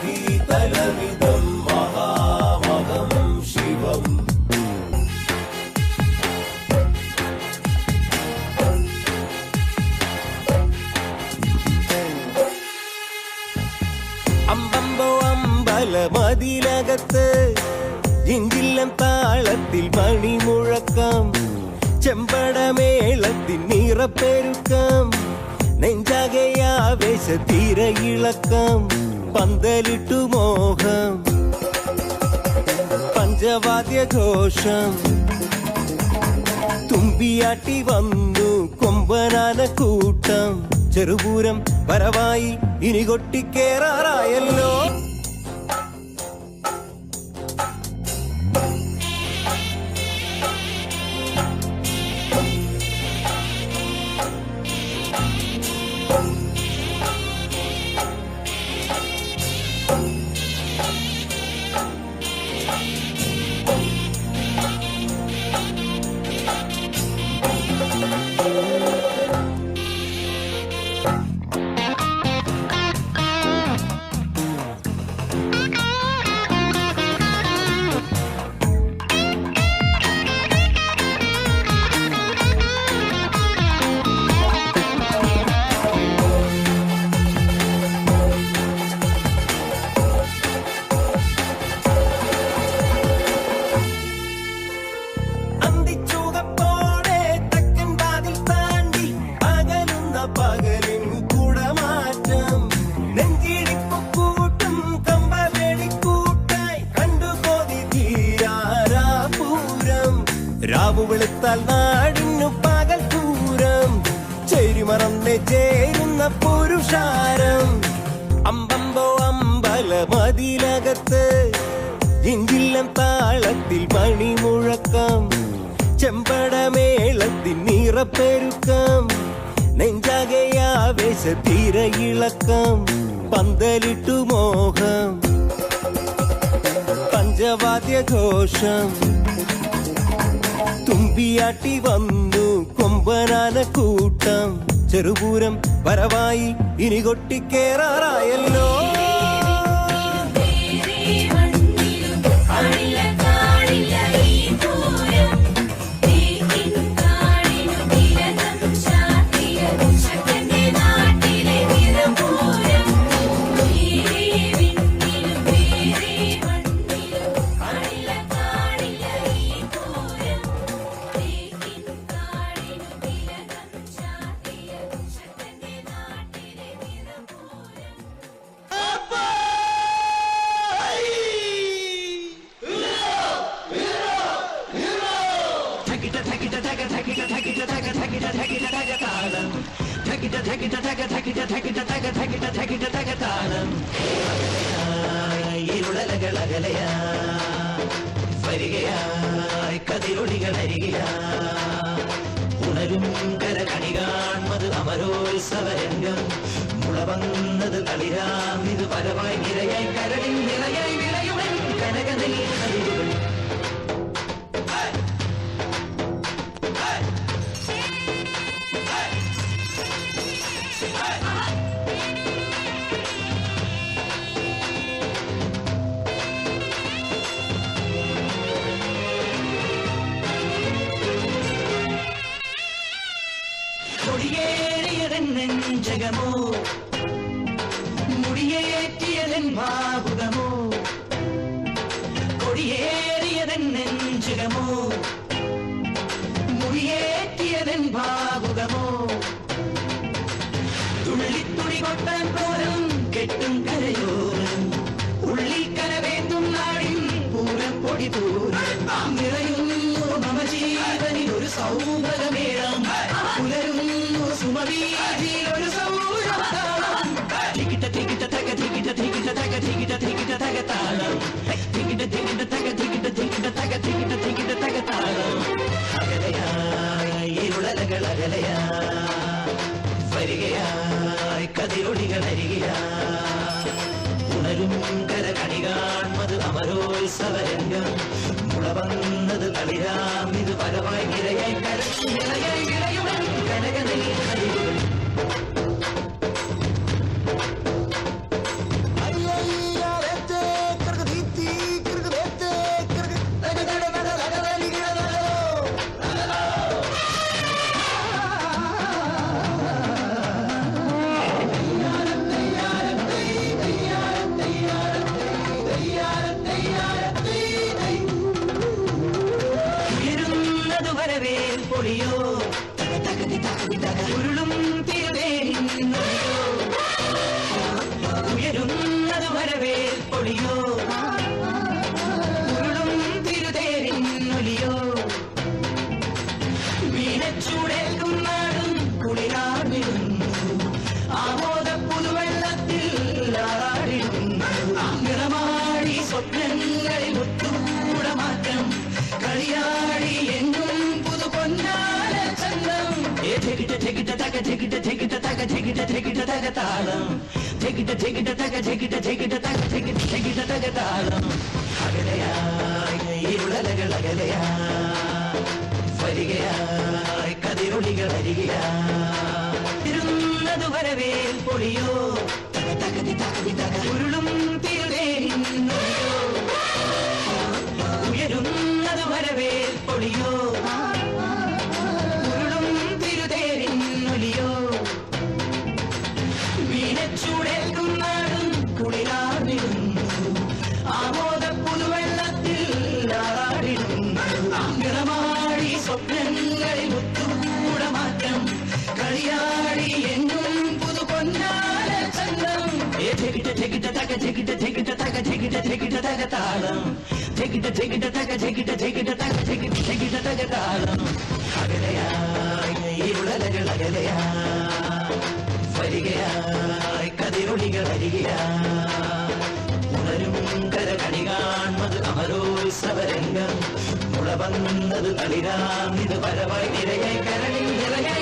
മഹീതലമിദം മഹാമഹം ശിവം. അമ്പമ്പോ അമ്പലമതിലകത്ത് ജിഞ്ചില്ലം താളത്തിൽ മണിമുഴക്കം, ചെമ്പടമേളത്തിൻ നിറപ്പെരുക്കം, നെഞ്ചകയാവേശ തിരയിളക്കം, പന്തലിട്ടു മോഹം പഞ്ചവാദ്യഘോഷം, തുമ്പിയാട്ടി വന്നു കൊമ്പനാന കൂട്ടം, ചെറുപൂരം വരവായി ഇനി കൊട്ടിക്കേറാറായല്ലോ. രാവു വെളുത്താൽ നാടിനു പകൽ പൂരം, ചേരിമറന്നേ ചേരുന്ന പുരുഷാരം. അമ്പമ്പോ അമ്പലമതിലകത്ത് ജിഞ്ചില്ലം താളത്തിൽ മണിമുഴക്കം, ചെമ്പടമേളത്തിൻ നിറപ്പെരുക്കം, നെഞ്ചകയാവേശ തിരയിളക്കം, പന്തലിട്ടു മോഹം പഞ്ചവാദ്യഘോഷം, തുമ്പിയാട്ടി വന്നു കൊമ്പനാന കൂട്ടം, ചെറുപൂരം വരവായി ഇനി കൊട്ടിക്കേറാറായല്ലോ. വരികയായി കതിരൊളികളരികയാ, ഉണരും കരകണി കാൺമത് അമരോത്സവരംഗം, മുളവന്നത് കളിരാം ഇത് പരമായി നിരയായി കരളിൽ നിറയായി വിളയുടൻ കനകനെൽ അറിവുകൾ. കൊടിയേറിയതൻ നെഞ്ചകമോ, മുടിയേറ്റിയതൻ ഭാവുകമോ, കൊടിയേറിയതൻ നെഞ്ചകമോ, മുടിയേറ്റിയതൻ ഭാവുകമോ, തുള്ളിത്തുടി കൊട്ടാൻ പോലും കെട്ടും കരയോരം, ഉള്ളിൽ കരവേന്തും നാടിൻ പൂരം പൊടി പൂരം, നിറയുന്നു മമ ജീവനിൽ ഒരു സൗഭഗമേളം, പുലരുന്നു സുമവീതിയിൽ ഒരു സൗരഭതാളം, ധികിട ധികിട തക ധികിട ധികിട തക ധികിട ധികിട തക താളം, ധികിട ധികിട തക ധികിട ധികിട തക ധികിട ധികിട തക താളം. അകലയായി ഇരുളലകൾ അകലയാ, വരികയായി കതിരൊളികളരികയാ, ഉണരും കരകണി കാൺമത് അമരോത്സവരംഗം, മുളവന്നത് കളിരാം ഇത് പരമായി നിരയായി കരളിൽ നിറയായി വിളയുടൻ കനകനെൽ അറിവുകൾ. പൊടിയോ ഉരുളും തിരുതേരിൻ ഒലിയോ വീണച്ചൂടേൽക്കും നാടും കുളിരാടിടുന്നു ആമോദ പുതുവെള്ളത്തിൽ ആടിടുന്നു നിറമാടി സ്വപ്നങ്ങളിൽ ഒത്തൂടമാറ്റം കളിയാടി എങ്ങും പുതു പൊന്നാല ചന്തം ഠെകിട്ട ഠെകിട്ട തക ഠെകിട്ട ഠെകിട്ട തക ഠെകിട്ട ഠെകിട്ട തക താളം ഠെകിട്ട ഠെകിട്ട തക ഠെകിട്ട ഠെകിട്ട തക ഠെകിട്ട ഠെകിട്ട തക താളം അകലയായി ഇരുളലകൾ അകലയായി വരികയായി കതിരൊളികൾ അരികയായിരുന്നത് വരവേൽ പൊളിയോ തക തകതി തകതി തക ഉരുളും തിരുതേരിന്നൊലിയോ ഉയരുന്നത് വരവേൽ പൊളിയോ ഉരുളും തിരുതേരിന്നൊലിയോ വീണച്ചൂടേൽക്കും നാടും കുളിരാടിടുന്നു ആമോദ പുതുവെള്ളത്തിൽ ആടിടുന്നു നിറമാടി സ്വപ്നങ്ങളിൽ ഒത്തൂടമാറ്റം കളിയാടി എങ്ങും പുതു പൊന്നാല ചന്തം ഠെകിട്ട ഠെകിട്ട തക ഠെകിട്ട ഠെകിട്ട തക ഠെകിട്ട ഠെകിട്ട തക താളം ഠെകിട്ട ഠെകിട്ട തക ഠെകിട്ട ഠെകിട്ട തക ഠെകിട്ട ഠെകിട്ട തക താളം അകലയായി ഇരുളലകൾ അകലയായി വരികയായി കതിരൊളികൾ അരികയായി ഉണരും കരകണി കാൺമത് അമരോത്സവരംഗം മുള വന്നത് കളിരാം ഇത് പരവായി നിരയായി കരളിൽ നിറയായി